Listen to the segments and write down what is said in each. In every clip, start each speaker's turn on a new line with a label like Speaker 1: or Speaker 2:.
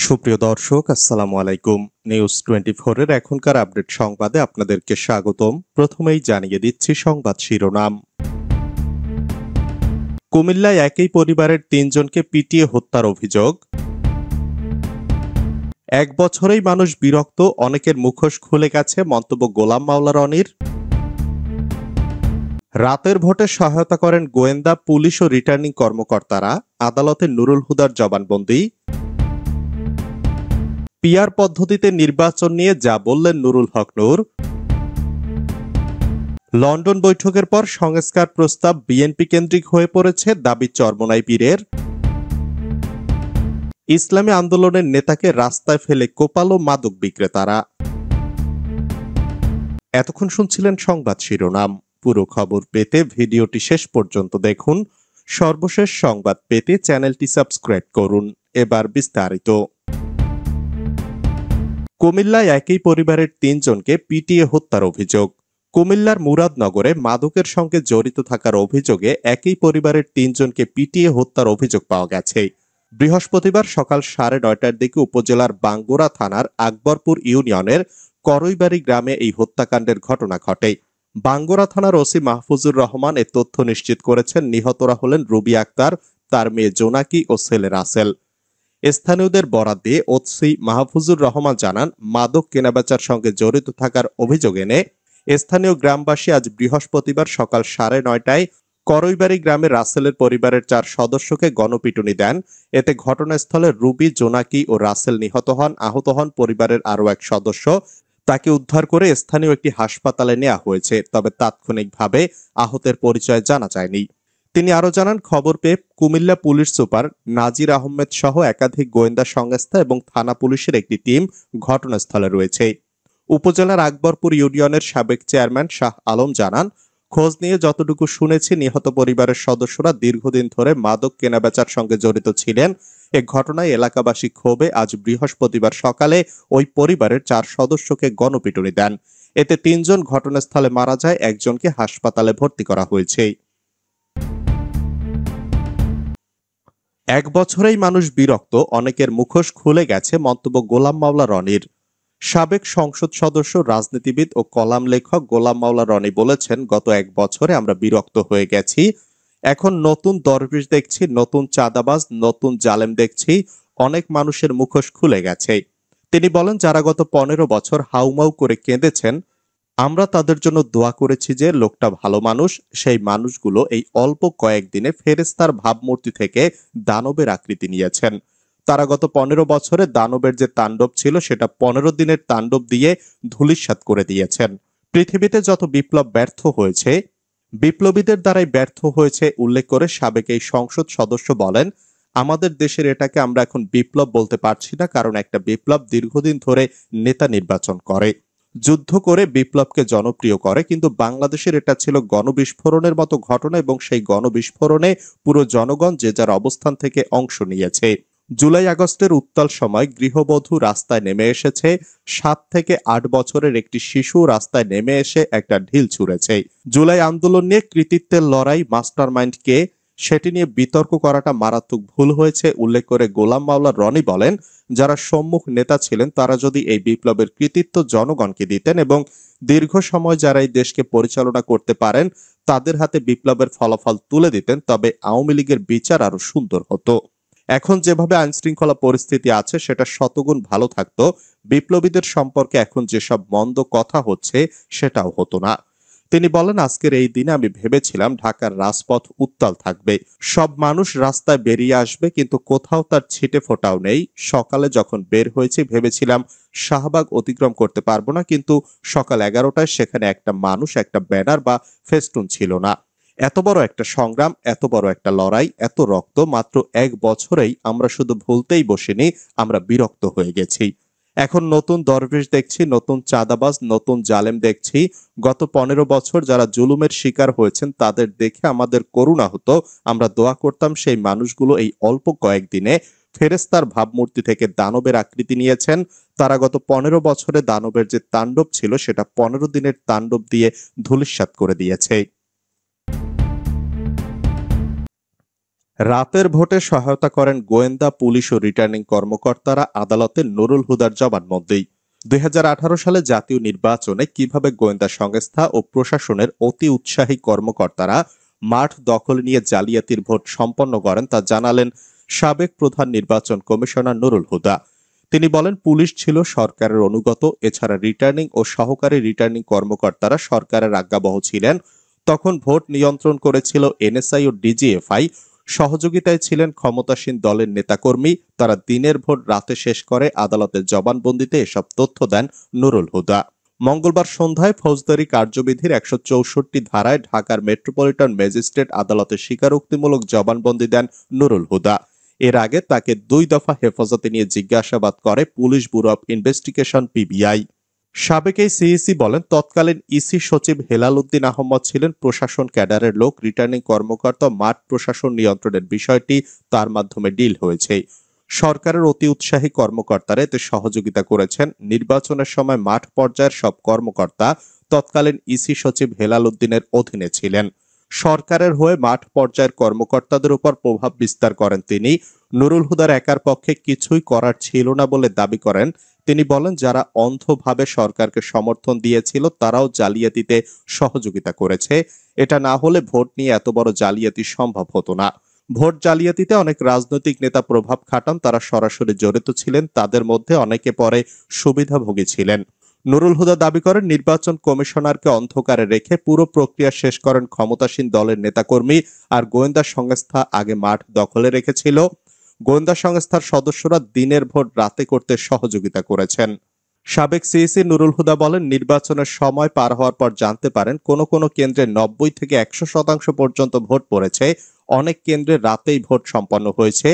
Speaker 1: সুপ্রিয় দর্শক, আসসালামু আলাইকুম। নিউজ 24 এর এখনকার আপডেট সংবাদে আপনাদেরকে স্বাগতম। প্রথমেই জানিয়ে দিচ্ছি সংবাদ শিরোনাম। কুমিল্লায় একই পরিবারের ৩ জনকে পিটিয়ে হত্যার অভিযোগ। ১ বছরেই মানুষ বিরক্ত, অনেকের মুখোশ খুলে গেছে, মন্তব্য গোলাম মাওলা রনির। রাতের ভোটে সহায়তা করেন গোয়েন্দা, পুলিশ ও রিটার্নিং কর্মকর্তারা, আদালতে নুরুল হুদার জবানবন্দি। পিআর পদ্ধতিতে নির্বাচন নিয়ে যা বললেন নুরুল হক নূর। লন্ডন বৈঠকের পর সংস্কার প্রস্তাব বিএনপি কেন্দ্রিক হয়ে পড়েছে, দাবি চরমোনাই পীরের। ইসলামী আন্দোলনের নেতাকে রাস্তায় ফেলে কোপালো মাদক বিক্রেতারা। এতক্ষণ শুনছিলেন সংবাদ শিরোনাম। পুরো খবর পেতে ভিডিওটি শেষ পর্যন্ত দেখুন। সর্বশেষ সংবাদ পেতে চ্যানেলটি সাবস্ক্রাইব করুন। এবার বিস্তারিত। কুমিল্লায় একই পরিবারের ৩ জনকে পিটিয়ে হত্যার অভিযোগ। কুমিল্লার মুরাদনগরে মাদকের সঙ্গে জড়িত থাকার অভিযোগে একই পরিবারের ৩ জনকে পিটিয়ে হত্যার অভিযোগ পাওয়া গেছে। বৃহস্পতিবার সকাল 9:30টার দিকে উপজেলার বাঙ্গুরা থানার আকবরপুর ইউনিয়নের করইবাড়ি গ্রামে এই হত্যাকাণ্ডের ঘটনা ঘটে। বাঙ্গুরা থানার ওসি মাহফুজুর রহমান এ তথ্য নিশ্চিত করেছেন। নিহতরা হলেন রুবি আক্তার, তার মেয়ে জোনাকি ও ছেলে রাসেল। স্থানীয়দের বরাত দিয়ে ওসি মাহফুজুর রহমান জানান, মাদক কেনাবেচার সঙ্গে জড়িত থাকার অভিযোগ এনে স্থানীয় গ্রামবাসী আজ বৃহস্পতিবার সকাল 9:30টায় করইবাড়ি গ্রামে রাসেলের পরিবারের 4 সদস্যকে গণপিটুনি দেন। এতে ঘটনাস্থলে রুবি, জোনাকি ও রাসেল নিহত হন। আহত হন পরিবারের আরও এক সদস্য। তাকে উদ্ধার করে স্থানীয় একটি হাসপাতালে নেওয়া হয়েছে, তবে তাৎক্ষণিকভাবে আহতের পরিচয় জানা যায়নি। তিনি আরো জানান, খবর পেয়ে কুমিল্লা পুলিশ সুপার নাজির আহমেদ সহ একাধিক গোয়েন্দা সংস্থা এবং থানা পুলিশের একটি টিম ঘটনাস্থলে রয়েছে। উপজেলার আকবরপুর ইউনিয়নের সাবেক চেয়ারম্যান শাহ আলম জানান, খোঁজ নিয়ে যতটুকু শুনেছি, নিহত পরিবারের সদস্যরা দীর্ঘদিন ধরে মাদক কেনাবেচার সঙ্গে জড়িত ছিলেন। এ ঘটনায় এলাকাবাসী ক্ষোভে আজ বৃহস্পতিবার সকালে ওই পরিবারের 4 সদস্যকে গণপিটুনি দেন। এতে 3 জন ঘটনাস্থলে মারা যায়, একজনকে হাসপাতালে ভর্তি করা হয়েছে। 1 বছরেই মানুষ বিরক্ত, অনেকের মুখোশ খুলে গেছে, মন্তব্য গোলাম মাওলা রনির। সাবেক সংসদ সদস্য, রাজনীতিবিদ ও কলাম লেখক গোলাম মাওলা রনি বলেছেন, গত 1 বছরে আমরা বিরক্ত হয়ে গেছি। এখন নতুন দরবেশ দেখছি, নতুন চাঁদাবাজ, নতুন জালেম দেখছি। অনেক মানুষের মুখোশ খুলে গেছে। তিনি বলেন, যারা গত 15 বছর হাউমাউ করে কেঁদেছেন, আমরা তাদের জন্য দোয়া করেছি যে লোকটা ভালো মানুষ। সেই মানুষগুলো এই অল্প কয়েকদিনে ফেরেশতার ভাবমূর্তি থেকে দানবের আকৃতি নিয়েছেন। তারা গত 15 বছরে দানবের যে তাণ্ডব ছিল, সেটা 15 দিনের তাণ্ডব দিয়ে ধূলিসাৎ করে দিয়েছেন। পৃথিবীতে যত বিপ্লব ব্যর্থ হয়েছে, বিপ্লবীদের দ্বারাই ব্যর্থ হয়েছে উল্লেখ করে সাবেক এই সংসদ সদস্য বলেন, আমাদের দেশের এটাকে আমরা এখন বিপ্লব বলতে পারছি না, কারণ একটা বিপ্লব দীর্ঘদিন ধরে নেতা নির্বাচন করে, যুদ্ধ করে বিপ্লবকে জনপ্রিয় করে। কিন্তু বাংলাদেশের এটা ছিল গণবিস্ফোরণের মতো ঘটনা, এবং সেই গণবিস্ফোরণে পুরো জনগণ যে যার অবস্থান থেকে অংশ নিয়েছে। জুলাই আগস্টের উত্তাল সময় গৃহবধূ রাস্তায় নেমে এসেছে, 7 থেকে 8 বছরের একটি শিশু রাস্তায় নেমে এসে একটা ঢিল ছুঁড়েছে। জুলাই আন্দোলন নিয়ে কৃতিত্বের লড়াই, মাস্টারমাইন্ড কে, সেটি নিয়ে বিতর্ক করাটা মারাত্মক ভুল হয়েছে উল্লেখ করে গোলাম মাওলা রনি বলেন, যারা সম্মুখ নেতা ছিলেন তারা যদি এই বিপ্লবের কৃতিত্ব জনগণকে দিতেন এবং দীর্ঘ সময় যারা এই দেশকে পরিচালনা করতে পারেন তাদের হাতে বিপ্লবের ফলাফল তুলে দিতেন, তবে আওয়ামী লীগের বিচার আরো সুন্দর হতো। এখন যেভাবে আইনশৃঙ্খলা পরিস্থিতি আছে সেটা শতগুণ ভালো থাকতো। বিপ্লবীদের সম্পর্কে এখন যেসব মন্দ কথা হচ্ছে সেটাও হতো না। তিনি বলেন, আজকের এই দিনে আমি ভেবেছিলাম ঢাকার রাজপথ উত্তাল থাকবে, সব মানুষ রাস্তায় বেরিয়ে আসবে, কিন্তু কোথাও তার ছিটে ফোটাও নেই। সকালে যখন বের হয়েছি ভেবেছিলাম শাহবাগ অতিক্রম করতে পারবো না, কিন্তু সকাল 11টায় সেখানে একটা মানুষ, একটা ব্যানার বা ফেস্টুন ছিল না। এত বড় একটা সংগ্রাম, এত বড় একটা লড়াই, এত রক্ত মাত্র 1 বছরেই আমরা শুধু ভুলতেই বসিনি, আমরা বিরক্ত হয়ে গেছি। এখন নতুন দরবেশ দেখছি, নতুন চাঁদাবাজ, নতুন জালেম দেখছি। গত 15 বছর যারা জুলুমের শিকার হয়েছেন তাদের দেখে আমাদের করুণা হতো। আমরা দোয়া করতাম সেই মানুষগুলো এই অল্প কয়েকদিনে ফেরেশতার ভাবমূর্তি থেকে দানবের আকৃতি নিয়েছেন। তারা গত 15 বছরে দানবের যে তাণ্ডব ছিল সেটা 15 দিনের তাণ্ডব দিয়ে ধূলিসাৎ করে দিয়েছে। রাতের ভোটে সহায়তা করেন গোয়েন্দা, পুলিশ ও রিটার্নিং কর্মকর্তারা, আদালতে নুরুল হুদার জবানবন্দি। 2018 সালে জাতীয় নির্বাচনে কিভাবে গোয়েন্দা সংস্থা ও প্রশাসনের অতি উৎসাহী কর্মকর্তারা মাঠ দখল নিয়ে জালিয়াতির ভোট সম্পন্ন করেন তা জানালেন সাবেক প্রধান নির্বাচন কমিশনার নুরুল হুদা। তিনি বলেন, পুলিশ ছিল সরকারের অনুগত, এছাড়া রিটার্নিং ও সহকারী রিটার্নিং কর্মকর্তারা সরকারের আজ্ঞাবহ ছিলেন। তখন ভোট নিয়ন্ত্রণ করেছিল এনএসআই ও ডিজিএফআই। সহযোগিতায় ছিলেন ক্ষমতাসীন দলের নেতাকর্মী। তারা দিনের ভোট রাতে শেষ করে আদালতের জবানবন্দিতে এসব তথ্য দেন নুরুল হুদা। মঙ্গলবার সন্ধ্যায় ফৌজদারি কার্যবিধির 164 ধারায় ঢাকার মেট্রোপলিটন ম্যাজিস্ট্রেট আদালতে স্বীকারোক্তিমূলক জবানবন্দি দেন নুরুল হুদা। এর আগে তাকে 2 দফা হেফাজতে নিয়ে জিজ্ঞাসাবাদ করে police bureau of investigation PBI. সাবেক এই সিইসি বলেন, তৎকালীন ইসি সচিব হেলাল উদ্দিন আহমদ ছিলেন প্রশাসন ক্যাডারের লোক। রিটার্নিং কর্মকর্তা, মাঠ প্রশাসন নিয়ন্ত্রণের বিষয়টি তার মাধ্যমে ডিল হয়েছে। সরকারের অতি উৎসাহী কর্মকর্তারা এতে সহযোগিতা করেছেন। নির্বাচনের সময় মাঠ পর্যায়ের সব কর্মকর্তা তৎকালীন ইসি সচিব হেলাল উদ্দিনের অধীনে ছিলেন। সরকারের হয়ে মাঠ পর্যায়ের কর্মকর্তাদের উপর প্রভাব বিস্তার করেন তিনি। নুরুল হুদার একার পক্ষে কিছুই করার ছিল না বলে দাবি করেন তিনি। বলেন, যারা অন্ধভাবে সরকারকে সমর্থন দিয়েছিল তারাও জালিয়াতিতে সহযোগিতা করেছে। এটা না হলে ভোট নিয়ে এত বড় জালিয়াতি সম্ভব হতো না। ভোট জালিয়াতিতে অনেক রাজনৈতিক নেতা প্রভাব খাটান, তারা সরাসরি জড়িত ছিলেন। তাদের মধ্যে অনেকে পরে সুবিধাভোগী ছিলেন। নুরুল হুদা দাবি করেন, নির্বাচন কমিশনারকে অন্ধকারে রেখে পুরো প্রক্রিয়া শেষ করেন ক্ষমতাসীন দলের নেতাকর্মী, আর গোয়েন্দা সংস্থা আগে মাঠ দখলে রেখেছিল। গোয়েন্দা সংস্থার সদস্যরা দিনের ভোট রাতে করতে সহযোগিতা করেছেন। সাবেক সিইসি নুরুল হুদা বলেন, নির্বাচনের সময় পার হওয়ার পর জানতে পারেন কোন কোন কেন্দ্রে 90 থেকে 100% পর্যন্ত ভোট পড়েছে। অনেক কেন্দ্রে রাতেই ভোট সম্পন্ন হয়েছে।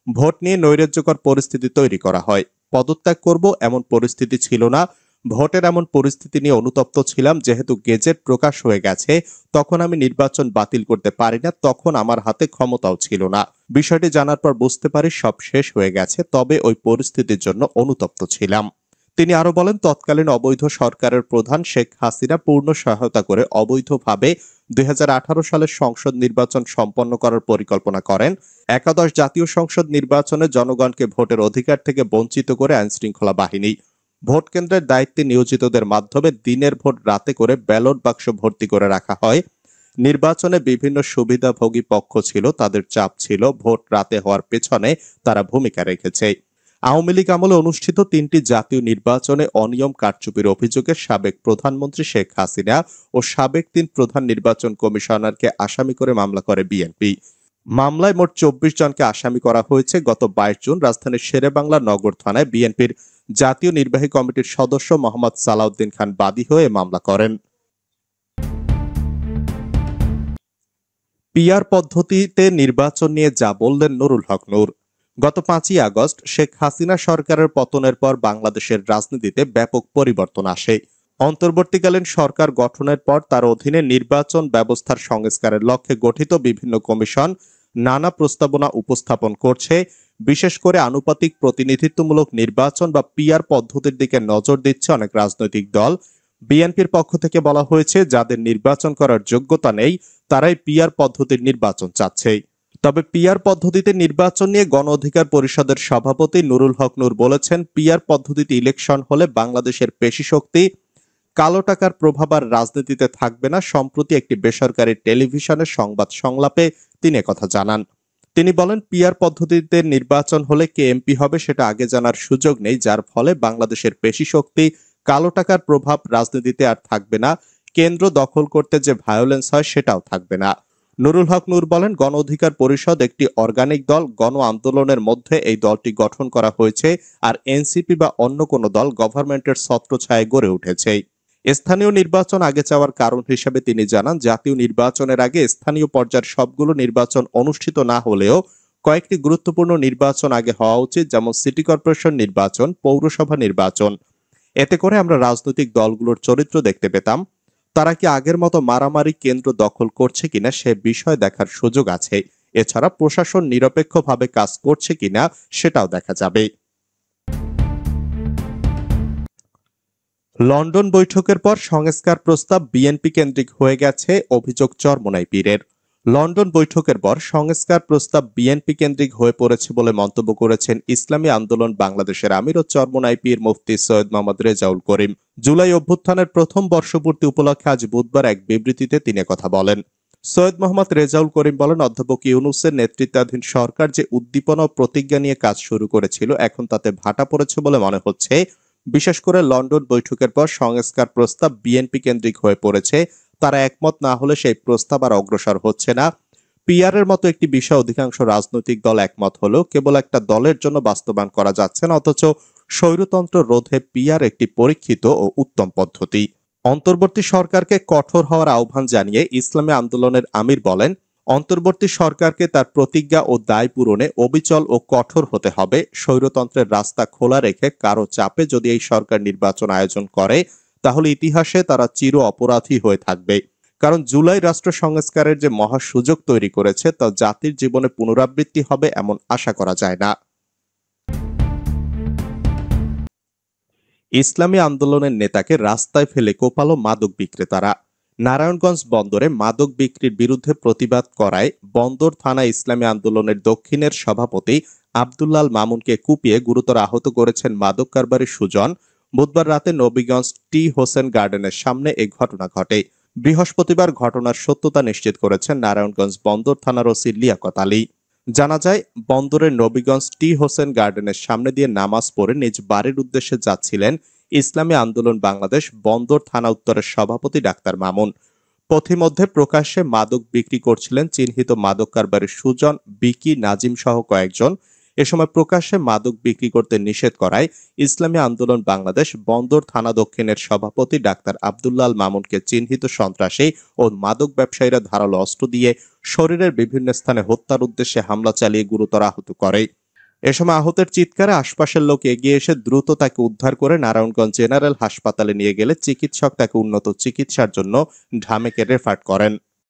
Speaker 1: ভোট নিয়ে নৈরাজ্যকর পরিস্থিতি তৈরি করা হয়। পদত্যাগ করব এমন পরিস্থিতি ছিল না। ভোটের এমন পরিস্থিতি নিয়ে অনুতপ্ত ছিলাম। যেহেতু গেজেট প্রকাশ হয়ে গেছে, তখন আমি নির্বাচন বাতিল করতে পারি না। তখন আমার হাতে ক্ষমতাও ছিল না। বিষয়টি জানার পর বুঝতে পারি সব শেষ হয়ে গেছে, তবে ওই পরিস্থিতির জন্য অনুতপ্ত ছিলাম। তিনি আরো বলেন, তৎকালীন অবৈধ সরকারের প্রধান শেখ হাসিনা পূর্ণ সহায়তা করে অবৈধভাবে 2018 সালের সংসদ নির্বাচন সম্পন্ন করার পরিকল্পনা করেন। একাদশ জাতীয় সংসদ নির্বাচনে জনগণকে ভোটের অধিকার থেকে বঞ্চিত করে আইনশৃঙ্খলা বাহিনী ভোট কেন্দ্রের দায়িত্বে নিয়োজিতদের মাধ্যমে দিনের ভোট রাতে করে ব্যালট বাক্স ভর্তি করে রাখা হয়। নির্বাচনে বিভিন্ন সুবিধাভোগী পক্ষ ছিল, তাদের চাপ ছিল। ভোট রাতে হওয়ার পেছনে তারা ভূমিকা রেখেছে। আওয়ামী লীগ আমলে অনুষ্ঠিত 3টি জাতীয় নির্বাচনে অনিয়ম কারচুপির অভিযোগে সাবেক প্রধানমন্ত্রী শেখ হাসিনা ও সাবেক 3 প্রধান নির্বাচন কমিশনারকে আসামি করে মামলা করে বিএনপি। মামলায় মোট 24 জনকে আসামি করা হয়েছে। গত 22 জুন রাজধানীর শেরেবাংলা নগর থানায় বিএনপির জাতীয় নির্বাহী কমিটির সদস্য মোহাম্মদ সালাউদ্দিন খান বাদী হয়ে মামলা করেন। পিআর পদ্ধতিতে নির্বাচন নিয়ে যা বললেন নুরুল হক নূর। গত 5ই আগস্ট শেখ হাসিনা সরকারের পতনের পর বাংলাদেশের রাজনীতিতে ব্যাপক পরিবর্তন আসে। অন্তর্বর্তীকালীন সরকার গঠনের পর তার অধীনে নির্বাচন ব্যবস্থার সংস্কারের লক্ষ্যে গঠিত বিভিন্ন কমিশন নানা প্রস্তাবনা উপস্থাপন করছে। বিশেষ করে আনুপাতিক প্রতিনিধিত্বমূলক নির্বাচন বা পিআর পদ্ধতির দিকে নজর দিচ্ছে অনেক রাজনৈতিক দল। বিএনপির পক্ষ থেকে বলা হয়েছে, যাদের নির্বাচন করার যোগ্যতা নেই তারাই পিআর পদ্ধতির নির্বাচন চাচ্ছে। তবে পিআর পদ্ধতিতে নির্বাচন নিয়ে গণ অধিকার পরিষদের সভাপতি নুরুল হক নূর বলেছেন, পিআর পদ্ধতিতে ইলেকশন হলে বাংলাদেশের পেশি শক্তি, কালো টাকার প্রভাব আর রাজনীতিতে থাকবে না। সম্প্রতি একটি বেসরকারি টেলিভিশনের সংবাদ সংলাপে তিনি একথা জানান। তিনি বলেন, পিআর পদ্ধতিতে নির্বাচন হলে কে এমপি হবে সেটা আগে জানার সুযোগ নেই, যার ফলে বাংলাদেশের পেশি শক্তি, কালো টাকার প্রভাব রাজনীতিতে আর থাকবে না। কেন্দ্র দখল করতে যে ভায়োলেন্স হয় সেটাও থাকবে না। নুরুল হক নূর বলেন, গণ অধিকার পরিষদ একটি অর্গানিক দল। গণ আন্দোলনের মধ্যে এই দলটি গঠন করা হয়েছে, আর এনসিপি বা অন্য কোনো দল গভর্নমেন্টের ছত্রছায়ায় গড়ে উঠেছে। স্থানীয় নির্বাচন আগে চাওয়ার কারণ হিসেবে তিনি জানান, জাতীয় নির্বাচনের আগে স্থানীয় পর্যায়ের সবগুলো নির্বাচন অনুষ্ঠিত না হলেও কয়েকটি গুরুত্বপূর্ণ নির্বাচন আগে হওয়া উচিত, যেমন সিটি কর্পোরেশন নির্বাচন, পৌরসভা নির্বাচন। এতে করে আমরা রাজনৈতিক দলগুলোর চরিত্র দেখতে পেতাম। তারা কি আগের মতো মারামারি কেন্দ্র দখল করছে কিনা সে বিষয় দেখার সুযোগ আছে। এছাড়া প্রশাসন নিরপেক্ষভাবে কাজ করছে কিনা সেটাও দেখা যাবে। লন্ডন বৈঠকের পর সংস্কার প্রস্তাব বিএনপি কেন্দ্রিক হয়ে গেছে, অভিযোগ চরমোনাই পীরের। লন্ডন বৈঠকের পর সংস্কার প্রস্তাব বিএনপি কেন্দ্রিক হয়ে পড়েছে বলে মন্তব্য করেছেন ইসলামী আন্দোলন বাংলাদেশের আমির ও চরমোনাই-পীর মুফতি সৈয়দ মোহাম্মদ রেজাউল করিম। জুলাই অভ্যুত্থানের প্রথম বর্ষপূর্তি উপলক্ষে আজ বুধবার এক বিবৃতিতে তিনি কথা বলেন। সৈয়দ মোহাম্মদ রেজাউল করিম বলেন, অধ্যাপক ইউনূসের নেতৃত্বাধীন সরকার যে উদ্দীপনা ও প্রতিজ্ঞা নিয়ে কাজ শুরু করেছিল এখন তাতে ভাটা পড়েছে বলে মনে হচ্ছে। বিশেষ করে লন্ডন বৈঠকের পর সংস্কার প্রস্তাব বিএনপি কেন্দ্রিক হয়ে পড়েছে। তারা একমত না হলে সেই প্রস্তাব আর অগ্রসর হচ্ছে না। পিআরের মতো একটি বিষয় অধিকাংশ রাজনৈতিক দল একমত হলেও কেবল একটা দলের জন্য বাস্তবায়ন করা যাচ্ছে না, অথচ স্বৈরতন্ত্র রোধে পিআর একটি পরীক্ষিত ও উত্তম পদ্ধতি। অন্তর্বর্তী সরকারকে কঠোর হওয়ার আহ্বান জানিয়ে ইসলামী আন্দোলনের আমির বলেন, অন্তর্বর্তী সরকারকে তার প্রতিজ্ঞা ও দায় পূরণে অবিচল ও কঠোর হতে হবে। স্বৈরতন্ত্রের রাস্তা খোলা রেখে কারো চাপে যদি এই সরকার নির্বাচন আয়োজন করে তাহলে ইতিহাসে তারা চির অপরাধী হয়ে থাকবে। কারণ জুলাই রাষ্ট্র সংস্কারের যে মহা সুযোগ তৈরি করেছে তা জাতির জীবনে পুনরাবৃত্তি হবে এমন আশা করা যায় না। ইসলামী আন্দোলনের নেতাকে রাস্তায় ফেলে কোপালো মাদক বিক্রেতারা। নারায়ণগঞ্জ বন্দরে মাদক বিক্রির বিরুদ্ধে প্রতিবাদ করায় বন্দর থানা ইসলামী আন্দোলনের দক্ষিণের সভাপতি আব্দুল্লাল মামুনকে কুপিয়ে গুরুতর আহত করেছেন মাদক কারবারি সুজন। বুধবার রাতে নবীগঞ্জ টি হোসেন গার্ডেনের সামনে এই ঘটনা ঘটে। বৃহস্পতিবার ঘটনার সত্যতা নিশ্চিত করেছেন নারায়ণগঞ্জ বন্দর থানার ওসি লিয়াকত আলী। জানা যায়, বন্দরের নবীগঞ্জ টি হোসেন গার্ডেনের সামনে দিয়ে নামাজ পড়ে নিজ বাড়ির উদ্দেশ্যে যাচ্ছিলেন ইসলামী আন্দোলন বাংলাদেশ বন্দর থানা উত্তরের সভাপতি ডাক্তার মামুন। পথিমধ্যে প্রকাশ্যে মাদক বিক্রি করছিলেন চিহ্নিত মাদক কারবারি সুজন, বিকি, নাজিম সহ কয়েকজন। এ সময় প্রকাশ্যে মাদক বিক্রি করতে নিষেধ করায় ইসলামী আন্দোলন বাংলাদেশ বন্দর থানা দক্ষিণের সভাপতি ডাক্তার আব্দুল্লাল মামুনকে চিহ্নিত সন্ত্রাসী ও মাদক ব্যবসায়ীরা ধারালো অস্ত্র দিয়ে শরীরের বিভিন্ন স্থানে হত্যার উদ্দেশ্যে হামলা চালিয়ে গুরুতর আহত করে। এ সময় আহতের চিৎকারে আশপাশের লোক এগিয়ে এসে দ্রুত তাকে উদ্ধার করে নারায়ণগঞ্জ জেনারেল হাসপাতালে নিয়ে গেলে চিকিৎসক তাকে উন্নত চিকিৎসার জন্য ঢামেকে রেফার করেন।